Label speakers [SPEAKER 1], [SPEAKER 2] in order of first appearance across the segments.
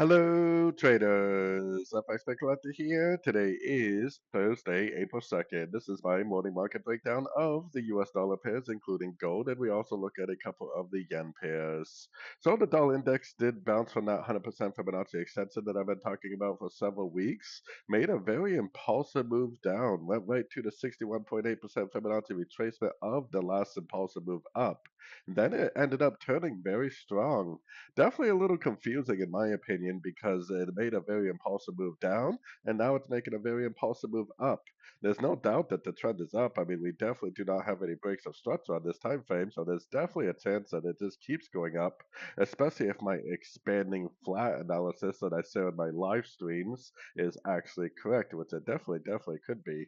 [SPEAKER 1] Hello, traders. FX Pip Collector here. Today is Thursday, April 2nd. This is my morning market breakdown of the US dollar pairs, including gold, and we also look at a couple of the yen pairs. So the dollar index did bounce from that 100% Fibonacci extension that I've been talking about for several weeks, made a very impulsive move down, went right to the 61.8% Fibonacci retracement of the last impulsive move up. Then it ended up turning very strong. Definitely a little confusing in my opinion because it made a very impulsive move down and now it's making a very impulsive move up. There's no doubt that the trend is up. I mean, we definitely do not have any breaks of structure on this time frame, so there's definitely a chance that it just keeps going up, especially if my expanding flat analysis that I say on my live streams is actually correct, which it definitely could be.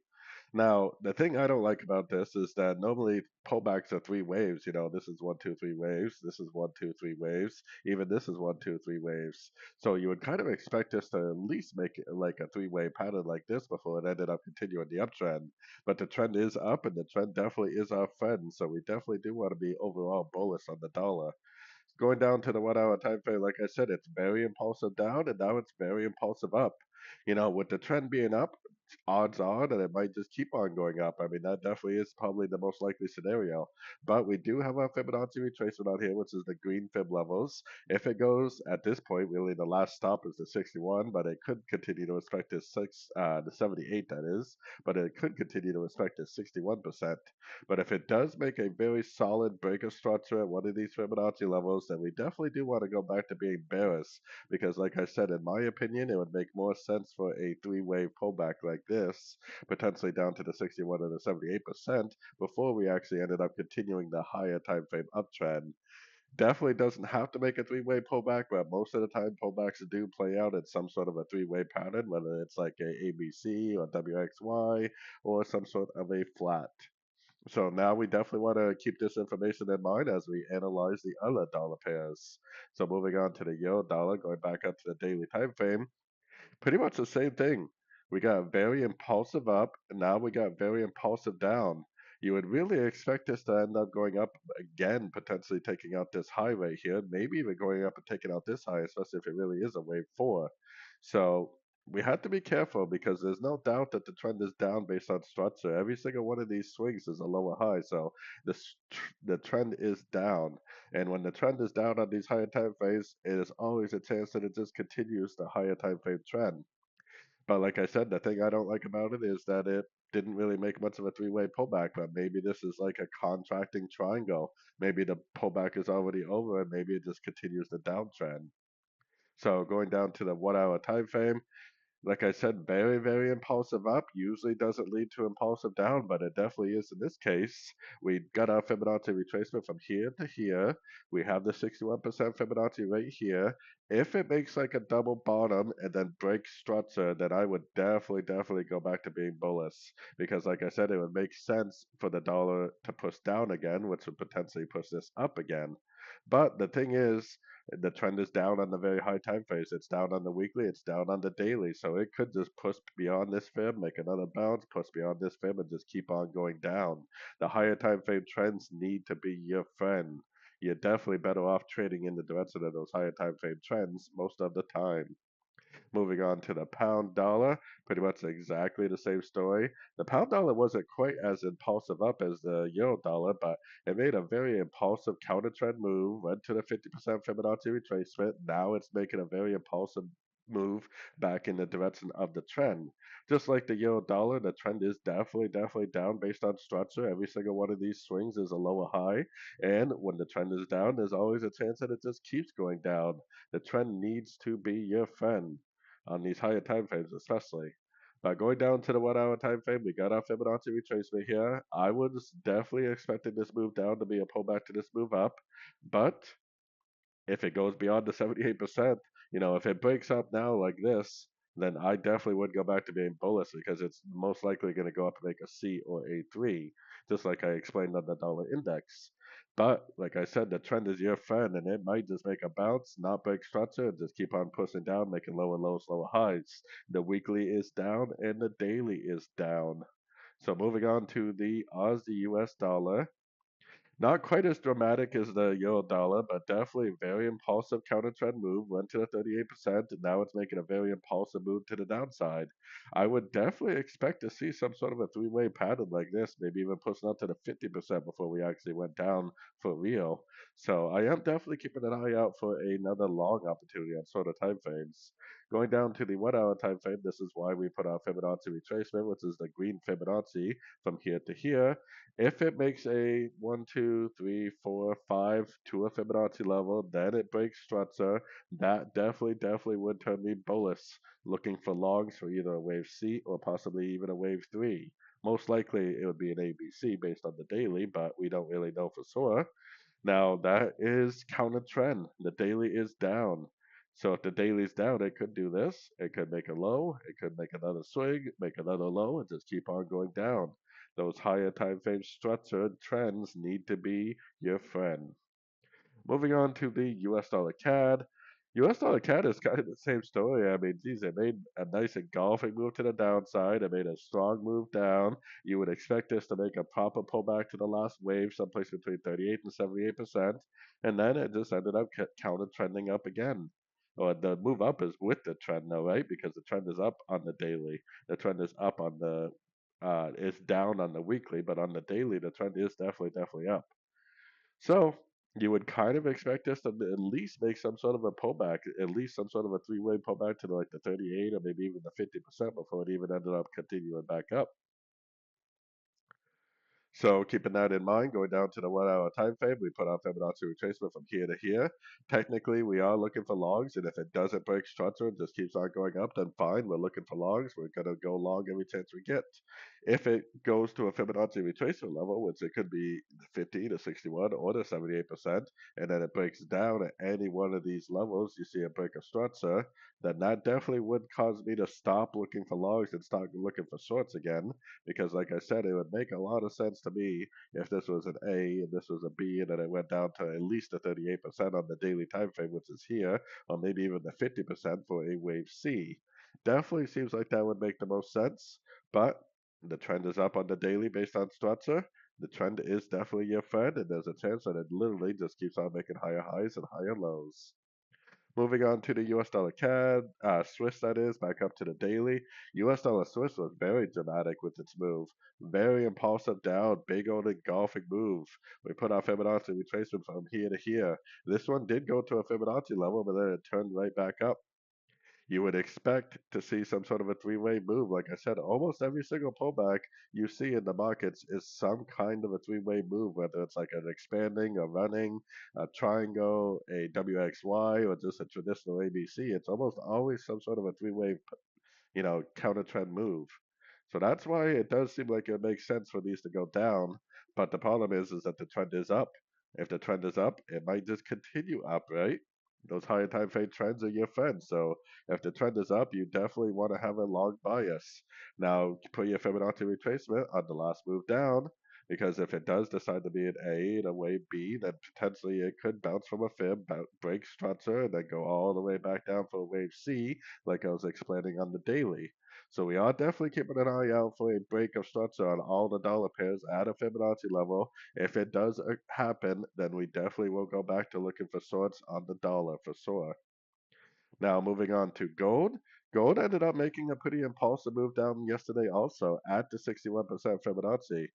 [SPEAKER 1] Now, the thing I don't like about this is that normally pullbacks are three waves. You know, this is one, two, three waves. This is one, two, three waves. Even this is one, two, three waves. So you would kind of expect us to at least make it like a three-way pattern like this before it ended up continuing the uptrend. But the trend is up, and the trend definitely is our friend. So we definitely do want to be overall bullish on the dollar. Going down to the 1 hour time frame, like I said, it's very impulsive down and now it's very impulsive up. You know, with the trend being up, odds are that it might just keep on going up. I mean, that definitely is probably the most likely scenario. But we do have our Fibonacci retracement out here, which is the green fib levels. If it goes at this point, really the last stop is the 61, but it could continue to respect the 78 that is, but it could continue to respect the 61%. But if it does make a very solid break of structure at one of these Fibonacci levels, then we definitely do want to go back to being bearish. Because, like I said, in my opinion, it would make more sense for a three-wave pullback like this, potentially down to the 61 or the 78%, before we actually ended up continuing the higher time frame uptrend. Definitely doesn't have to make a three-way pullback, but most of the time pullbacks do play out in some sort of a three-way pattern, whether it's like a ABC or WXY or some sort of a flat. So now we definitely want to keep this information in mind as we analyze the other dollar pairs. So moving on to the euro dollar, going back up to the daily time frame, pretty much the same thing. We got very impulsive up, and now we got very impulsive down. You would really expect this to end up going up again, potentially taking out this high right here, maybe even going up and taking out this high, especially if it really is a wave four. So we have to be careful because there's no doubt that the trend is down based on structure. Every single one of these swings is a lower high, so the trend is down. And when the trend is down on these higher time frames, it is always a chance that it just continues the higher time frame trend. But like I said, the thing I don't like about it is that it didn't really make much of a three-way pullback, but maybe this is like a contracting triangle. Maybe the pullback is already over and maybe it just continues the downtrend. So going down to the 1 hour time frame, like I said, very impulsive up usually doesn't lead to impulsive down, but it definitely is in this case. We got our Fibonacci retracement from here to here. We have the 61% Fibonacci right here. If it makes like a double bottom and then breaks structure, then I would definitely go back to being bullish. Because like I said, it would make sense for the dollar to push down again, which would potentially push this up again. But the thing is, the trend is down on the very high time phase. It's down on the weekly, it's down on the daily. So it could just push beyond this fib, make another bounce, push beyond this fib, and just keep on going down. The higher time frame trends need to be your friend. You're definitely better off trading in the direction of those higher time frame trends most of the time. Moving on to the pound dollar, pretty much exactly the same story. The pound dollar wasn't quite as impulsive up as the euro dollar, but it made a very impulsive counter trend move, went to the 50% Fibonacci retracement. Now it's making a very impulsive move back in the direction of the trend. Just like the euro dollar, the trend is definitely down based on structure. Every single one of these swings is a lower high. And when the trend is down, there's always a chance that it just keeps going down. The trend needs to be your friend on these higher time frames especially. But going down to the 1 hour time frame, we got our Fibonacci retracement here. I was definitely expecting this move down to be a pullback to this move up, but if it goes beyond the 78%, if it breaks up now like this, then I definitely would go back to being bullish because it's most likely going to go up and make a C or a 3, just like I explained on the dollar index. But like I said, the trend is your friend and it might just make a bounce, not break structure, and just keep on pushing down, making lower lows, lower highs. The weekly is down and the daily is down. So moving on to the Aussie US dollar. Not quite as dramatic as the euro dollar, but definitely very impulsive counter trend move. Went to the 38%, and now it's making a very impulsive move to the downside. I would definitely expect to see some sort of a three-way pattern like this, maybe even pushing up to the 50% before we actually went down for real. So I am definitely keeping an eye out for another long opportunity on sort of time frames. Going down to the 1 hour time frame, this is why we put our Fibonacci retracement, which is the green Fibonacci from here to here. If it makes a 1, 2, 3, 4, 5 to a Fibonacci level, then it breaks structure. That definitely would turn me bullish, looking for longs for either a wave C or possibly even a wave 3. Most likely it would be an ABC based on the daily, but we don't really know for sure. Now that is counter trend. The daily is down. So if the daily is down, it could do this. It could make a low. It could make another swing, make another low, and just keep on going down. Those higher time frame structured trends need to be your friend. Moving on to the US dollar CAD. US dollar CAD is kind of the same story. I mean, geez, it made a nice engulfing move to the downside. It made a strong move down. You would expect this to make a proper pullback to the last wave, someplace between 38 and 78%. And then it just ended up counter trending up again. Or the move up is with the trend though, right? Because the trend is up on the daily. The trend is up on the, is down on the weekly, but on the daily, the trend is definitely up. So you would kind of expect us to at least make some sort of a pullback, at least some sort of a three-way pullback to like the 38 or maybe even the 50% before it even ended up continuing back up. So keeping that in mind, going down to the 1 hour time frame, we put our Fibonacci retracement from here to here. Technically, we are looking for longs, and if it doesn't break structure and just keeps on going up, then fine, we're looking for longs. We're gonna go long every chance we get. If it goes to a Fibonacci retracement level, which it could be 50 to 61 or to 78%, and then it breaks down at any one of these levels, you see a break of structure, then that definitely would cause me to stop looking for longs and start looking for shorts again because like I said, it would make a lot of sense to me if this was an A and this was a B and then it went down to at least a 38% on the daily time frame, which is here, or maybe even the 50% for a wave C. Definitely seems like that would make the most sense, but the trend is up on the daily based on structure. The trend is definitely your friend, and there's a chance that it literally just keeps on making higher highs and higher lows. Moving on to the US dollar CAD, Swiss that is, back up to the daily. US dollar Swiss was very dramatic with its move. Very impulsive down, big old engulfing move. We put our Fibonacci retracement from here to here. This one did go to a Fibonacci level, but then it turned right back up. You would expect to see some sort of a three-way move. Like I said, almost every single pullback you see in the markets is some kind of a three-way move, whether it's like an expanding, a running, a triangle, a WXY, or just a traditional ABC. It's almost always some sort of a three-way, counter trend move. So that's why it does seem like it makes sense for these to go down. But the problem is that the trend is up. If the trend is up, it might just continue up, right? Those higher time frame trends are your friend. So if the trend is up, you definitely want to have a long bias. Now, put your Fibonacci retracement on the last move down, because if it does decide to be an A and a wave B, then potentially it could bounce from a fib, break structure, and then go all the way back down for a wave C, like I was explaining on the daily. So we are definitely keeping an eye out for a break of structure on all the dollar pairs at a Fibonacci level. If it does happen, then we definitely will go back to looking for shorts on the dollar for sure. Now moving on to gold. Gold ended up making a pretty impulsive move down yesterday also at the 61% Fibonacci.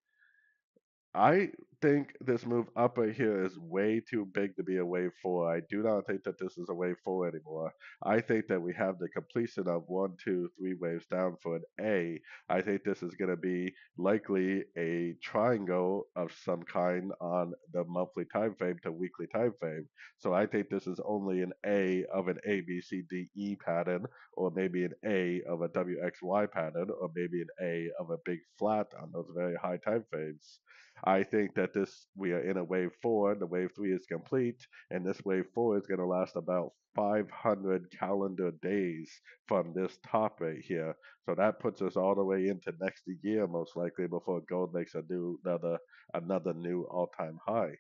[SPEAKER 1] I think this move up right here is way too big to be a wave four. I do not think that this is a wave four anymore. I think that we have the completion of 1, 2, 3 waves down for an A. I think this is going to be likely a triangle of some kind on the monthly time frame to weekly time frame. So I think this is only an A of an A, B, C, D, E pattern, or maybe an A of a WXY pattern, or maybe an A of a big flat on those very high time frames. I think that this we are in a wave four. The wave three is complete, and this wave four is going to last about 500 calendar days from this top right here. So that puts us all the way into next year, most likely, before gold makes another new all-time high.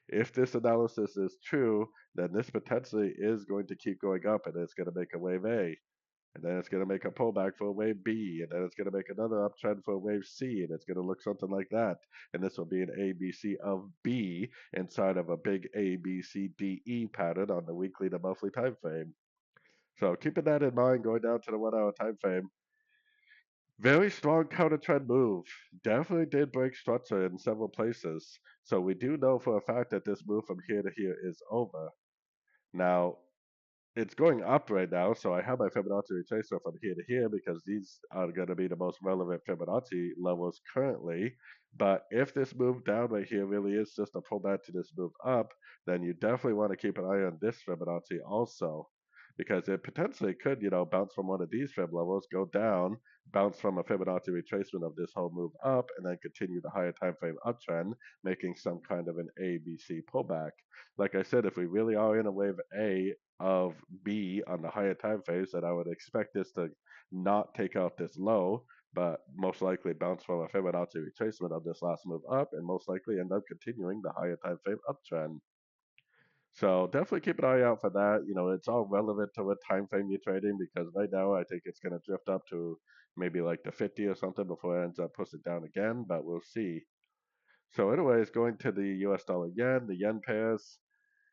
[SPEAKER 1] If this analysis is true, then this potentially is going to keep going up, and it's going to make a wave A. and then it's going to make a pullback for wave B, and then it's going to make another uptrend for wave C, and it's going to look something like that. And this will be an ABC of B inside of a big ABCDE pattern on the weekly to monthly time frame. So keeping that in mind, going down to the 1 hour time frame, very strong counter trend move. Definitely did break structure in several places. So we do know for a fact that this move from here to here is over. Now, it's going up right now, so I have my Fibonacci retracer from here to here because these are going to be the most relevant Fibonacci levels currently. But if this move down right here really is just a pullback to this move up, then you definitely want to keep an eye on this Fibonacci also, because it potentially could, bounce from one of these Fib levels, go down, bounce from a Fibonacci retracement of this whole move up, and then continue the higher time frame uptrend, making some kind of an ABC pullback. Like I said, if we really are in a wave A of B on the higher time phase, that I would expect this to not take out this low, but most likely bounce from a Fibonacci retracement of this last move up, and most likely end up continuing the higher time frame uptrend. So definitely keep an eye out for that. It's all relevant to what time frame you're trading, because right now I think it's going to drift up to maybe like the 50 or something before it ends up pushing down again, but we'll see. So anyways, going to the US dollar yen, the yen pairs.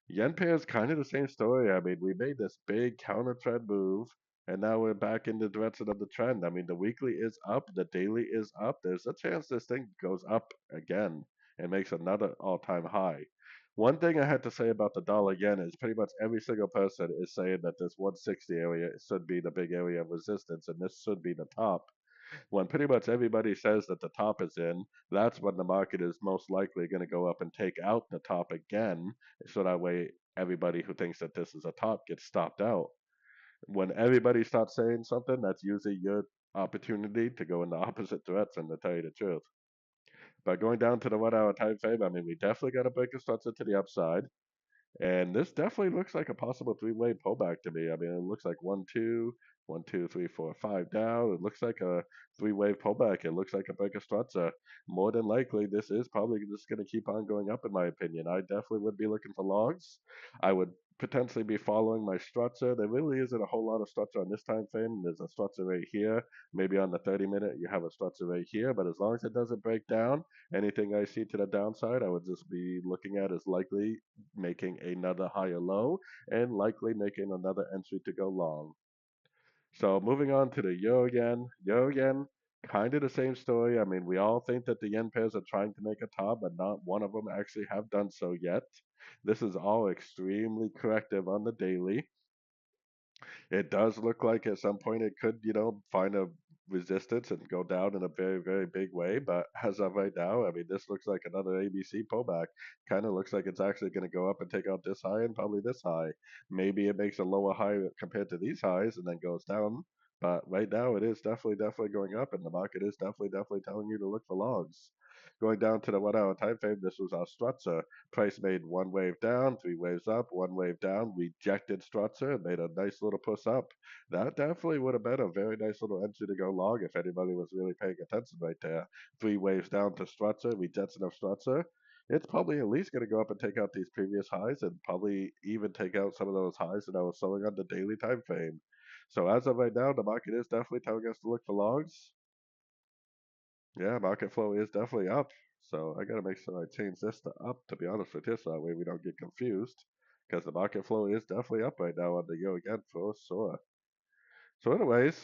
[SPEAKER 1] Yen pair is kind of the same story. I mean, we made this big counter trend move, and now we're back in the direction of the trend. I mean, the weekly is up, the daily is up. There's a chance this thing goes up again and makes another all-time high. One thing I had to say about the dollar yen is pretty much every single person is saying that this 160 area should be the big area of resistance, and this should be the top. When pretty much everybody says that the top is in, that's when the market is most likely going to go up and take out the top again. So that way, everybody who thinks that this is a top gets stopped out. When everybody starts saying something, that's usually your opportunity to go in the opposite direction, to tell you the truth. But going down to the 1 hour time frame, I mean, we definitely got to break a structure to the upside. And this definitely looks like a possible three-way pullback to me. I mean, it looks like 1, 2, 1, 2, 3, 4, 5 down. It looks like a three-wave pullback. It looks like a break of structure. More than likely, this is probably just going to keep on going up, in my opinion. I definitely would be looking for logs. I would potentially be following my structure. There really isn't a whole lot of structure on this time frame. There's a structure right here. Maybe on the 30-minute, you have a structure right here. But as long as it doesn't break down, anything I see to the downside, I would just be looking at as likely making another higher low and likely making another entry to go long. So moving on to the euro yen. Euro yen, kind of the same story. I mean, we all think that the yen pairs are trying to make a top, but not one of them actually have done so yet. This is all extremely corrective on the daily. It does look like at some point it could, find a resistance and go down in a very, very big way. But as of right now, I mean, this looks like another ABC pullback. Kind of looks like it's actually going to go up and take out this high and probably this high. Maybe it makes a lower high compared to these highs and then goes down. But right now, it is definitely going up, and the market is definitely telling you to look for longs. Going down to the 1 hour time frame, this was our structure. Price made one wave down, three waves up, one wave down, rejected structure, and made a nice little push up. That definitely would have been a very nice little entry to go long if anybody was really paying attention right there. Three waves down to structure, rejection of structure. It's probably at least going to go up and take out these previous highs and probably even take out some of those highs that I was showing on the daily time frame. So as of right now, the market is definitely telling us to look for longs. Yeah, market flow is definitely up. So I gotta make sure I change this to up, to be honest with you, so that way we don't get confused. Because the market flow is definitely up right now on the euro yen for sure. So anyways,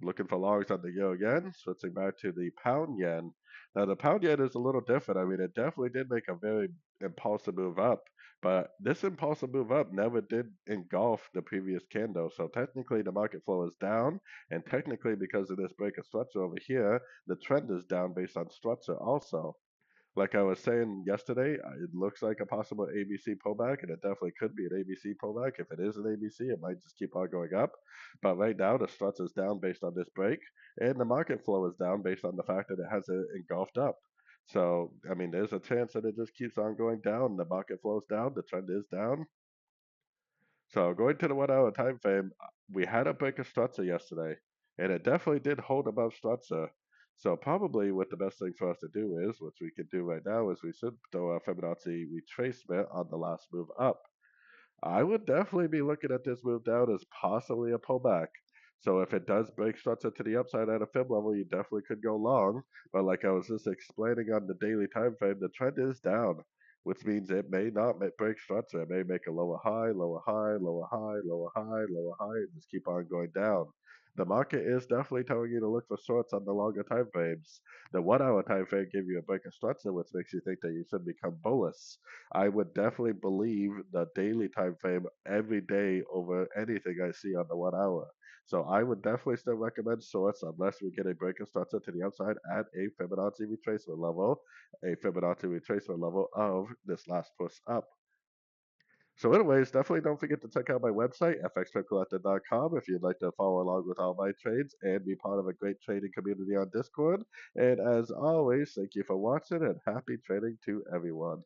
[SPEAKER 1] looking for longs on the euro yen, switching back to the pound yen. Now the pound yen is a little different. I mean, it definitely did make a very impulsive move up, but this impulsive move up never did engulf the previous candle. So technically the market flow is down, and technically because of this break of structure over here, the trend is down based on structure also. Like I was saying yesterday, it looks like a possible ABC pullback, and it definitely could be an ABC pullback. If it is an ABC, it might just keep on going up. But right now, the struts is down based on this break, and the market flow is down based on the fact that it has it engulfed up. So, I mean, there's a chance that it just keeps on going down. The market flows down, the trend is down. So going to the 1 hour time frame, we had a break of structure yesterday, and it definitely did hold above structure. So probably what the best thing for us to do is, which we could do right now, is we should throw a Fibonacci retracement on the last move up. I would definitely be looking at this move down as possibly a pullback. So if it does break structure to the upside at a fib level, you definitely could go long. But like I was just explaining on the daily time frame, the trend is down, which means it may not break structure. It may make a lower high, lower high, lower high, lower high, lower high, and just keep on going down. The market is definitely telling you to look for shorts on the longer time frames. The 1 hour time frame gives you a break of structure, which makes you think that you should become bullish. I would definitely believe the daily time frame every day over anything I see on the 1 hour. So I would definitely still recommend shorts unless we get a break of structure to the upside at a Fibonacci retracement level of this last push up. So anyways, definitely don't forget to check out my website, fxpipcollector.com, if you'd like to follow along with all my trades and be part of a great trading community on Discord. And as always, thank you for watching and happy trading to everyone.